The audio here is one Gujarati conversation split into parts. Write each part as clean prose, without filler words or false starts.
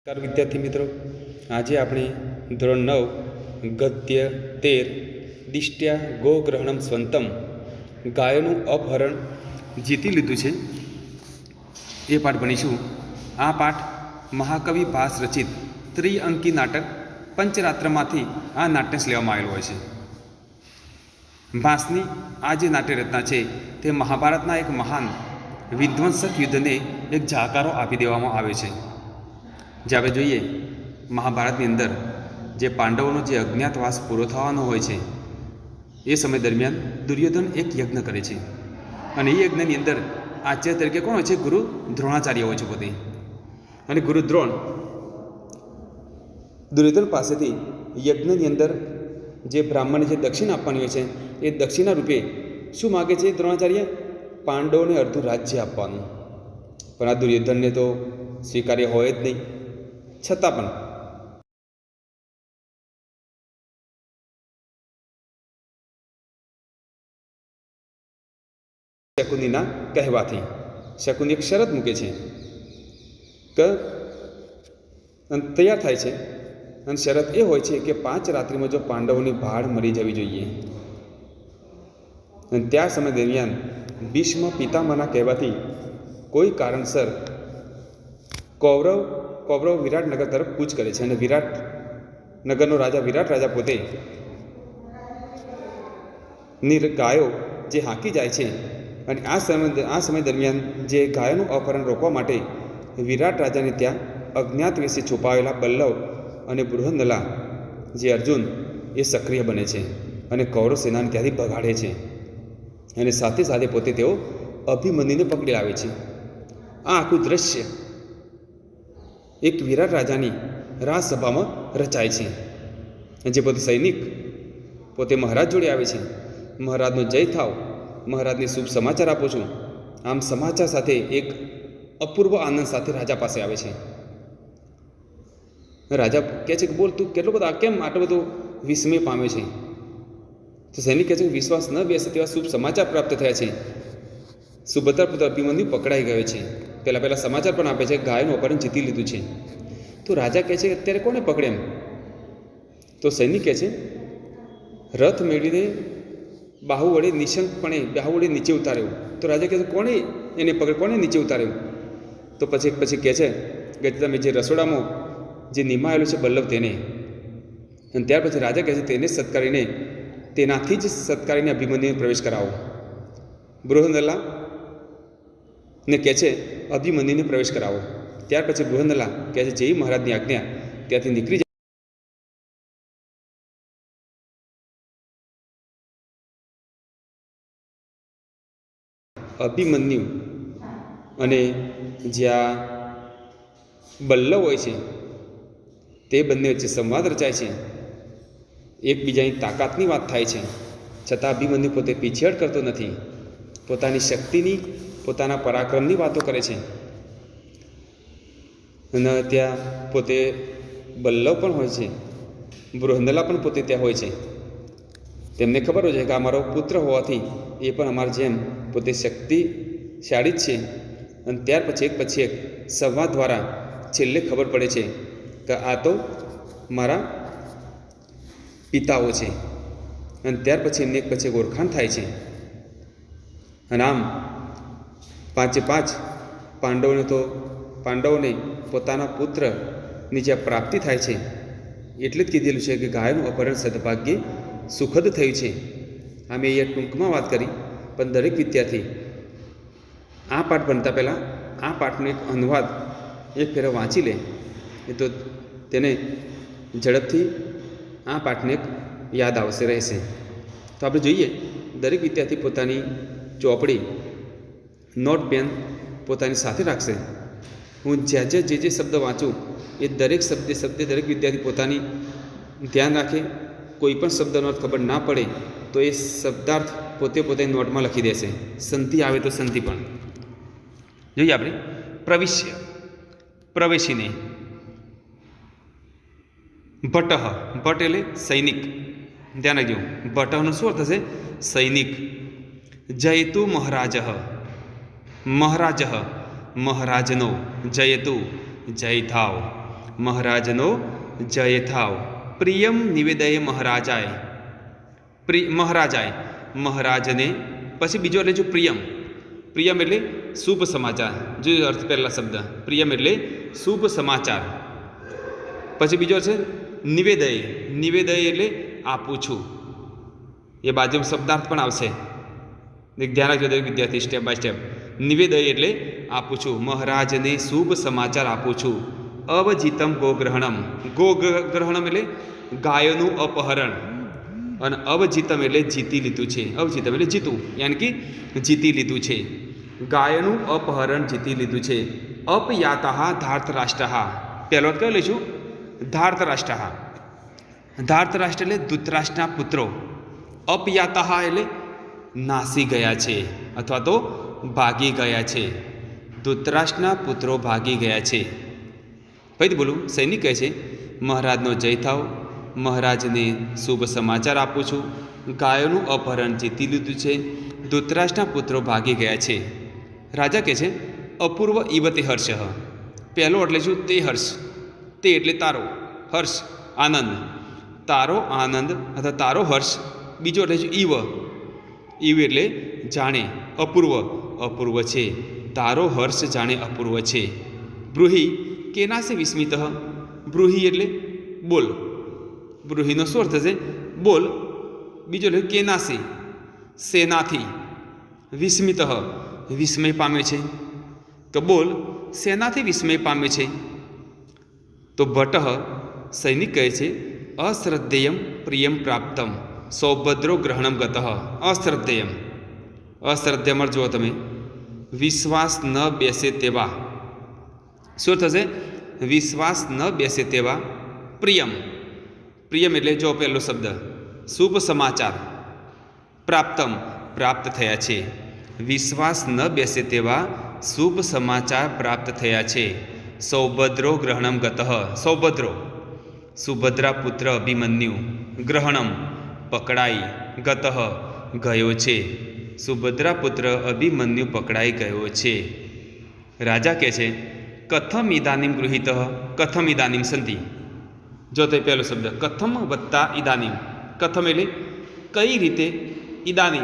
નમસ્કાર વિદ્યાર્થી મિત્રો, આજે આપણે ધોરણ 9 ગદ્ય 13 દિષ્ટ્યા ગોગ્રહણમ સ્વંતમ ગાયોનું અપહરણ જીતી લીધું છે એ પાઠ ભણીશું. આ પાઠ મહાકવિ ભાસ રચિત ત્રિઅંકી નાટક પંચરાત્રમાંથી આ નાટ્ય લેવામાં આવેલું હોય છે. ભાસની આ જે નાટ્ય રચના છે તે મહાભારતના એક મહાન વિધ્વંસક યુદ્ધને એક જાકારો આપી દેવામાં આવે છે. જે આપણે જોઈએ મહાભારતની અંદર જે પાંડવોનો જે અજ્ઞાતવાસ પૂરો થવાનો હોય છે એ સમય દરમિયાન દુર્યોધન એક યજ્ઞ કરે છે અને એ યજ્ઞની અંદર આચાર્ય તરીકે કોણ હોય છે? ગુરુ દ્રોણાચાર્ય હોય છે પોતે. અને ગુરુ દ્રોણ દુર્યોધન પાસેથી યજ્ઞની અંદર જે બ્રાહ્મણને જે દક્ષિણા આપવાની હોય છે એ દક્ષિણા રૂપે શું માગે છે દ્રોણાચાર્ય? પાંડવોને અડધું રાજ્ય આપવાનું. પણ આ દુર્યોધનને તો સ્વીકાર્ય હોય જ નહીં. છતાં પણ શકુનીના કહેવાથી શકુની એક શરત મૂકે છે કે તૈયાર થાય છે અને શરત એ હોય છે કે 5 રાત્રિમાં જો પાંડવોની ભાડ મરી જવી જોઈએ. અને ત્યાં સમય દરમિયાન ભીષ્મ પિતામહના કહેવાથી કોઈ કારણસર કૌરવ વિરાટનગર તરફ કૂચ કરે છે અને વિરાટનગરનો રાજા વિરાટ રાજા પોતે ની ગાયો જે હાંકી જાય છે. અને આ સમય દરમિયાન જે ગાયોનું અપહરણ રોકવા માટે વિરાટ રાજાને ત્યાં અજ્ઞાત વેશે છુપાવેલા બલ્લવ અને બૃહન્નલા જે અર્જુન એ સક્રિય બને છે અને કૌરવ સેનાને ત્યાંથી ભગાડે છે. અને સાથે સાથે પોતે તેઓ અભિમન્યુને પકડી લાવે છે. આ આખું દ્રશ્ય એક વિરાટ રાજાની રાજસભામાં રચાય છે. જે પોતે સૈનિક પોતે મહારાજ જોડે આવે છે. મહારાજનો જય થાવ, મહારાજને શુભ સમાચાર આપું છું. આમ સમાચાર સાથે એક અપૂર્વ આનંદ સાથે રાજા પાસે આવે છે. રાજા કહે છે કે બોલ, તું કેટલો બધો કેમ આટલો બધો વિસ્મય પામ્યો છે? તો સૈનિક કહે છે કે વિશ્વાસ ન બેસે તેવા શુભ સમાચાર પ્રાપ્ત થયા છે. સુભદ્રા પુત્ર અભિમન્યુ પકડાઈ ગયો છે. પહેલાં સમાચાર પણ આપે છે કે ગાયનું અપહરણ જીતી લીધું છે. તો રાજા કહે છે કે અત્યારે કોને પકડે એમ? તો સૈનિક કહે છે રથ મેળવીને બાહુ વડે નિશંકપણે બાહુ વડે નીચે ઉતાર્યો. તો રાજા કહે છે કોણે એને પકડે, કોને નીચે ઉતાર્યો? તો પછી કહે છે કે તમે જે રસોડામાં જે નિમાયેલું છે બલ્લભ તેને. અને ત્યાર પછી રાજા કહે છે તેને સત્કારીને તેનાથી જ સત્કારીને અભિમન્યુને પ્રવેશ કરાવો. બૃહન્નલા ને કહે છે અભિમન્યુને પ્રવેશ કરાવો. ત્યાર પછી બૃહન્નલા કહે છે જેવી મહારાજની આજ્ઞા ત્યાંથી નીકળી જાય. અભિમન્યુ અને જ્યાં બલ્લવ હોય છે તે બંને વચ્ચે સંવાદ રચાય છે. એકબીજાની તાકાતની વાત થાય છે. છતાં અભિમન્યુ પોતે પીછેહટ કરતો નથી. પોતાની શક્તિની, પોતાના પરાક્રમની વાતો કરે છે. અને ત્યાં પોતે બલ્લવ પણ હોય છે, બૃહન્નલા પણ પોતે ત્યાં હોય છે. તેમને ખબર હોય છે કે આ મારો પુત્ર હોવાથી એ પણ અમારા જેમ પોતે શક્તિશાળી જ છે. અને ત્યાર પછી એક સંવાદ દ્વારા છેલ્લે ખબર પડે છે કે આ તો મારા પિતાઓ છે. અને ત્યાર પછી એમને એક ઓળખાણ થાય છે. અને આમ 5 પાંડવોને પોતાના પુત્રની જ્યાં પ્રાપ્તિ થાય છે એટલે જ કીધેલું છે કે ગાયનું અપહરણ સદભાગ્યે સુખદ થયું છે. અમે અહીંયા ટૂંકમાં વાત કરી, પણ દરેક વિદ્યાર્થી આ પાઠ ભણતા પહેલાં આ પાઠનો એક અનુવાદ એક ફેરો વાંચી લે એ તો તેને ઝડપથી આ પાઠને એક યાદ આવશે રહેશે. તો આપણે જોઈએ દરેક વિદ્યાર્થી પોતાની ચોપડી, નોટ પેન પોતાની સાથે રાખશે. હું જે શબ્દ વાંચું એ દરેક શબ્દે દરેક વિદ્યાર્થી પોતાની ધ્યાન રાખે. કોઈ પણ શબ્દનો અર્થ ખબર ના પડે તો એ શબ્દાર્થ પોતે નોટમાં લખી દેશે. સંધિ આવે તો સંધિ પણ જોઈએ. આપણે પ્રવેશીને ભટ્ટ, ભટ્ટ એટલે સૈનિક. ધ્યાન રાખજો, ભટ્ટનો શું અર્થ થશે? સૈનિક. જયતુ મહારાજ, મહારાજનો જયતુ જય થાવ મહારાજનો જય થાવ. પ્રિયમ નિવેદય મહારાજાય. મહારાજને પછી બીજો એટલે જો પ્રિયમ. પ્રિયમ એટલે શુભ સમાચાર. જો અર્થ પહેલા શબ્દ પ્રિયમ એટલે શુભ સમાચાર. પછી બીજો છે નિવેદય. નિવેદય એટલે આપું છું. એ બાજુ શબ્દાર્થ પણ આવશે. ધ્યાન રાખજો દરેક વિદ્યાર્થી, સ્ટેપ બાય સ્ટેપ. નિવેદય એટલે આપું છું, મહારાજને શુભ સમાચાર આપું છું. અવજીતમ ગોગ્રહણમ. ગોગ્રહણમ એટલે ગાયોનું અપહરણ, અને અવજીતમ એટલે જીતી લીધું છે. અવજીતમ એટલે જીતું, યાની કે જીતી લીધું છે. ગાયોનું અપહરણ જીતી લીધું છે. અપયાતા ધાર્તરાષ્ટ્ર. પહેલો કયો લઈશું? ધાર્તરાષ્ટ્ર. ધાર્તરાષ્ટ્ર એટલે ધૃતરાષ્ટ્રના પુત્રો. અપયાતા એટલે નાસી ગયા છે અથવા તો ભાગી ગયા છે. ધૃતરાષ્ટ્રના પુત્રો ભાગી ગયા છે. ફરીથી બોલું. સૈનિક કહે છે મહારાજનો જય થાવ, મહારાજને શુભ સમાચાર આપું છું. ગાયોનું અપહરણ જીતી લીધું છે. ધૃતરાષ્ટ્રના પુત્રો ભાગી ગયા છે. રાજા કહે છે અપૂર્વ ઇવતે હર્ષ. પહેલો એટલે શું? તે હર્ષ. તે એટલે તારો, હર્ષ આનંદ. તારો આનંદ અથવા તારો હર્ષ. બીજો એટલે શું? ઇવ. ઇવ એટલે જાણે, અપૂર્વ. અપૂર્વ છે. તારો હર્ષ જાણે અપૂર્વ છે. બ્રૂહી કેનાસે વિસ્મિત. બ્રૂહી એટલે બોલ. બ્રૂહીનો શું અર્થ થશે? બોલ. બીજો એટલે કેનાસે, સેનાથી. વિસ્મિત વિસ્મય પામે છે. તો બોલ સેનાથી વિસ્મય પામે છે. તો ભટ્ટ સૈનિક કહે છે અશ્રદ્ધેયમ પ્રિયમ પ્રાપ્તમ સૌભદ્રો ગ્રહણમ ગત. અશ્રદ્ધેયમ. અશ્રદ્ધેયમ જુઓ તમે, વિશ્વાસ ન બેસે તેવા. શું થશે? વિશ્વાસ ન બેસે તેવા. પ્રિયમ. પ્રિયમ એટલે જો પહેલો શબ્દ શુભ સમાચાર. પ્રાપ્તમ પ્રાપ્ત થયા છે. વિશ્વાસ ન બેસે તેવા શુભ સમાચાર પ્રાપ્ત થયા છે. સૌભદ્રો ગ્રહણમ ગત. સૌભદ્રો સુભદ્રા પુત્ર અભિમન્યુ. ગ્રહણમ પકડાઈ. ગત ગયો છે. સુભદ્રા પુત્ર અભિમન્યુ પકડાઈ ગયો છે. રાજા કહે છે કથમ ઇદાનીમ ગૃહિત. કથમ ઇદાનીમ સંધિ. જો તે પહેલો શબ્દ કથમ વત્તા ઇદાનીમ. કથમ એટલે કઈ રીતે, ઇદાનીમ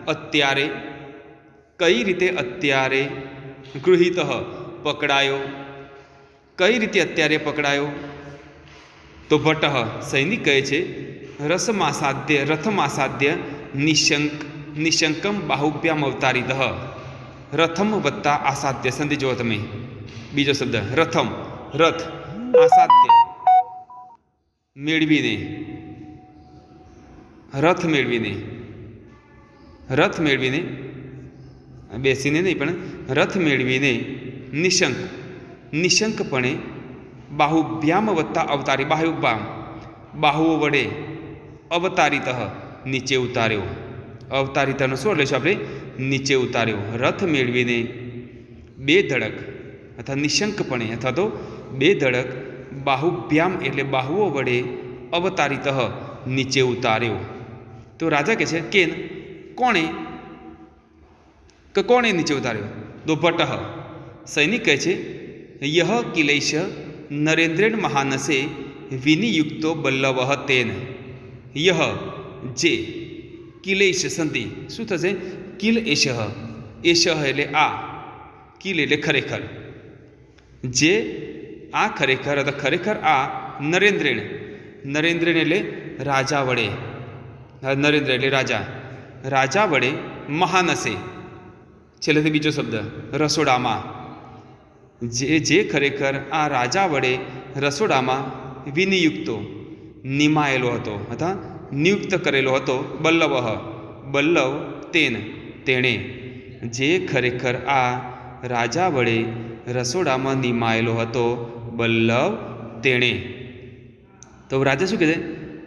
અત્યારે. કઈ રીતે અત્યારે, ગૃહિત પકડાયો. કઈ રીતે અત્યારે પકડાયો? તો ભટ્ટ સૈનિક કહે છે રથમાસાદ્ય નિશંકમ બાહુભ્યામ અવતારિત. રથમ વત્તા આસાધ્ય સંધિ જુઓ તમે. બીજો શબ્દ રથમ, રથ, આસાધ્ય મેળવીને. રથ મેળવીને. રથ મેળવીને બેસીને નહીં પણ રથ મેળવીને. નિશંક નિશંકપણે. બાહુભ્યામ વત્તા અવતારી. બાહુભ્યામ બાહુઓ વડે. અવતારિત નીચે ઉતાર્યો. અવતારિતાનો શું લઈશું આપણે? નીચે ઉતાર્યો. રથ મેળવીને બે ધડક અથવા નિશંકપણે અથવા તો બે ધડક. બાહુભ્યામ એટલે બાહુઓ વડે. અવતારિત નીચે ઉતાર્યો. તો રાજા કહે છે કેન કોણે? કે કોણે નીચે ઉતાર્યો? તો ભટ્ટ સૈનિક કહે છે યહ કિલૈશ નરેન્દ્રેણ મહાનસે વિનિયુક્તો બલ્લવ તેન. યહ જે. કિલેશ સંધિ. શું થશે? Kill ash. એશ એટલે આ. કિલ એટલે ખરેખર. જે આ ખરેખર અથવા ખરેખર આ. નરેન્દ્રેણ. નરેન્દ્રેણ એટલે રાજા વડે. નરેન્દ્ર એટલે રાજા. રાજા વડે. મહાનસે છેલ્લેથી બીજો શબ્દ રસોડામાં. જે ખરેખર આ રાજા વડે રસોડામાં વિનિયુક્તો નિમાયેલો હતો અથવા નિયુક્ત કરેલો હતો. બલ્લવ બલ્લવ તેન તેણે. જે ખરેખર આ રાજા વડે રસોડામાં નિમાયેલો હતો. બલ્લવ તેણે. તો રાજા શું કહે છે?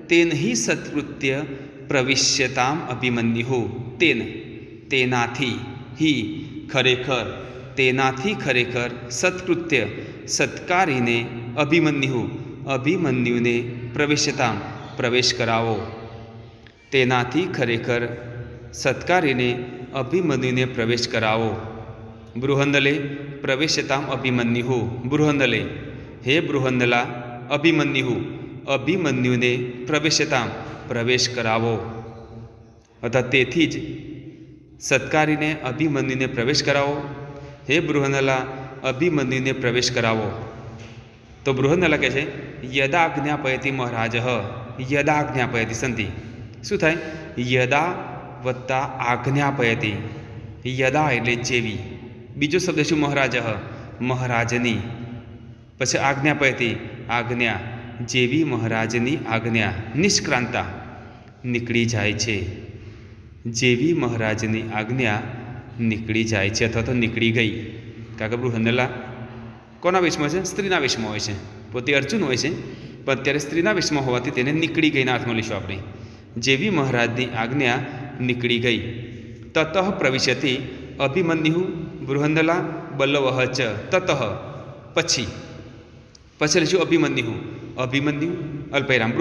તેન હિ સત્કૃત્ય પ્રવિશ્યતામ અભિમન્યુ. તેન તેનાથી. હિ ખરેખર. તેનાથી ખરેખર. સત્કૃત્ય સત્કારીને. અભિમન્યુ અભિમન્યુને. પ્રવેશ્યતામ પ્રવેશ કરાવો. તેનાથી ખરેખર સત્કારીને અભિમન્યુને પ્રવેશ કરાવો. બૃહંદલે પ્રવેશ્યતામ અભિમન્યુ. બૃહંદલે હે બૃહંદલા અભિમન્યુને પ્રવેશ્યતામ પ્રવેશ કરાવો. અથવા તેથી જ સત્કારીને અભિમન્યુને પ્રવેશ કરાવો. હે બૃહન્નલા, અભિમન્યુને પ્રવેશ કરાવો. તો બૃહન્નલા કહે છે યદા જ્ઞાપયતિ મહારાજ, યદા જ્ઞાપયતિ સંધિ શું થાય? યદા વત્તા આજ્ઞાપયતિ. યદા એટલે જેવી. બીજો શબ્દ શું? મહારાજ, મહારાજની. પછી આજ્ઞાપયતિ આજ્ઞા, જેવી મહારાજની આજ્ઞા. નિષ્ક્રાંતા નીકળી જાય છે. જેવી મહારાજની આજ્ઞા નીકળી જાય છે અથવા તો નીકળી ગઈ. કારણ કે બૃહન્નલા કોના વેશમાં છે? સ્ત્રીના વેશમાં હોય છે. પોતે અર્જુન હોય છે પણ અત્યારે સ્ત્રીના વેશમાં હોવાથી તેને નીકળી ગઈના અર્થમાં લઈશું આપણે. જેવી મહારાજની આજ્ઞા નીકળી ગઈ. તતઃ પ્રવિશતિ અભિમન્યુ બૃહન્નલા બલ્લવઃ ચ. તતઃ પછી લઈશું અભિમન્યુ અલ્પૈરામ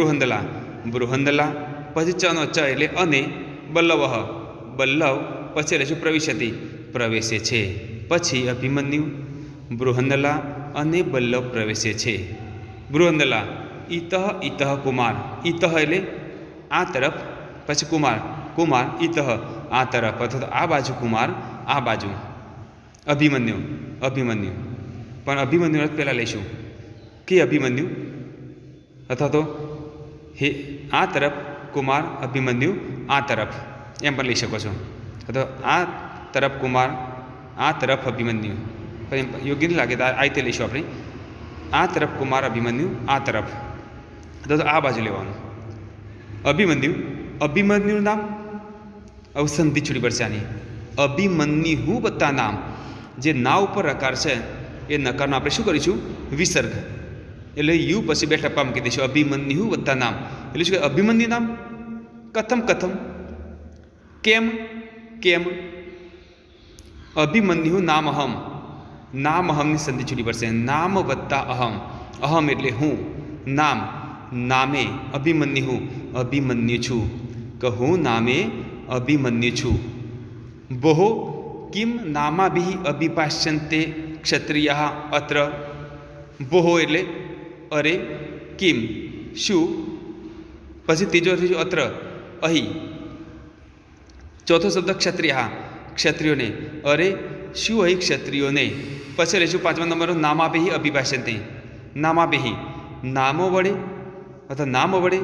બૃહન્નલા પછી ચનો ચ એટલે અને બલ્લવ પછી લઈશું પ્રવિશતિ પ્રવેશે છે. પછી અભિમન્યુ બૃહન્નલા અને બલ્લવ પ્રવેશે છે. બૃહન્નલા ઇતઃ કુમાર. ઇતઃ એટલે આ તરફ, પછી કુમાર ઇતઃ આ તરફ અથવા તો આ બાજુ, કુમાર આ બાજુ. અભિમન્યુ પણ અભિમન્યુ પહેલાં લઈશું કે અભિમન્યુ અથવા તો હે આ તરફ કુમાર, અભિમન્યુ આ તરફ એમ પણ લઈ શકો છો. અથવા આ તરફ કુમાર, આ તરફ અભિમન્યુ પણ એમ યોગ્ય નહીં લાગે તો આ રીતે લઈશું આપણે. આ તરફ કુમાર, અભિમન્યુ આ તરફ અથવા તો આ બાજુ લેવાનું. અભિમન્યુ નામ અવસંધિ છોડી પડશે આની. અભિમન્યુ વત્તા નામ, જે ના ઉપર રકાર છે એ નકારનો આપણે શું કરીશું? વિસર્ગ. એટલે યુ પછી બે ટપ્પા મૂકી દઈશું. અભિમન્યુ વત્તા નામ એટલે શું? અભિમન્યુ નામ. કથમ કેમ અભિમન્યુ નામ અહમની સંધિ છૂટી પડશે. નામ વત્તા અહમ એટલે હું. નામે અભિમન્યુ છું. હું નામે અભિમન્યુ છું. બોહો કિમ નામાભિ અભિપાષ્યન્તે ક્ષત્રિયા અત્ર. બોહો એટલે અરે, કિમ શું, પછી ત્રીજો અત્ર અહીં. ચોથો શબ્દ ક્ષત્રિયોને. અરે શું અહીં ક્ષત્રિયોને. પછી લઈશું પાંચમા નંબર નામાભિ અભિપાષ્યન્તે. નામો વડે અથવા નામ વડે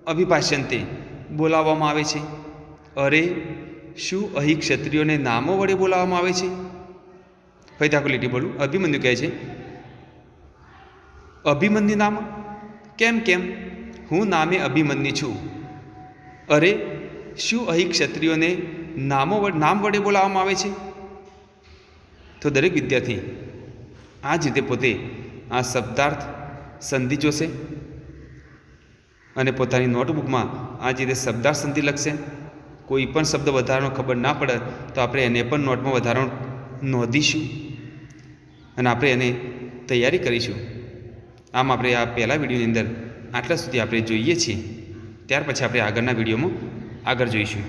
અભિપાષ્યન્તે બોલાવવામાં આવે છે. અરે શું અહીં ક્ષત્રિયોને નામો વડે બોલાવવામાં આવે છે. ફરી આખું લીટી બોલું. અભિમન્યુ કહે છે અભિમન્યુ નામ કેમ હું નામે અભિમન્યુ છું. અરે શું અહીં ક્ષત્રિયોને નામ વડે બોલાવવામાં આવે છે. તો દરેક વિદ્યાર્થી આ જ રીતે પોતે આ શબ્દાર્થ સંધિ જોશે અને પોતાની નોટબુકમાં આ જ રીતે શબ્દાર્થ સંધિ લખશે. કોઈ પણ શબ્દ વધારાનો ખબર ના પડે તો આપણે એને પણ નોટમાં વધારાનો નોંધીશું અને આપણે એને તૈયારી કરીશું. આમ આપણે આ પહેલા વિડીયોની અંદર આટલા સુધી આપણે જોઈએ છીએ. ત્યાર પછી આપણે આગળના વિડીયોમાં આગળ જોઈશું.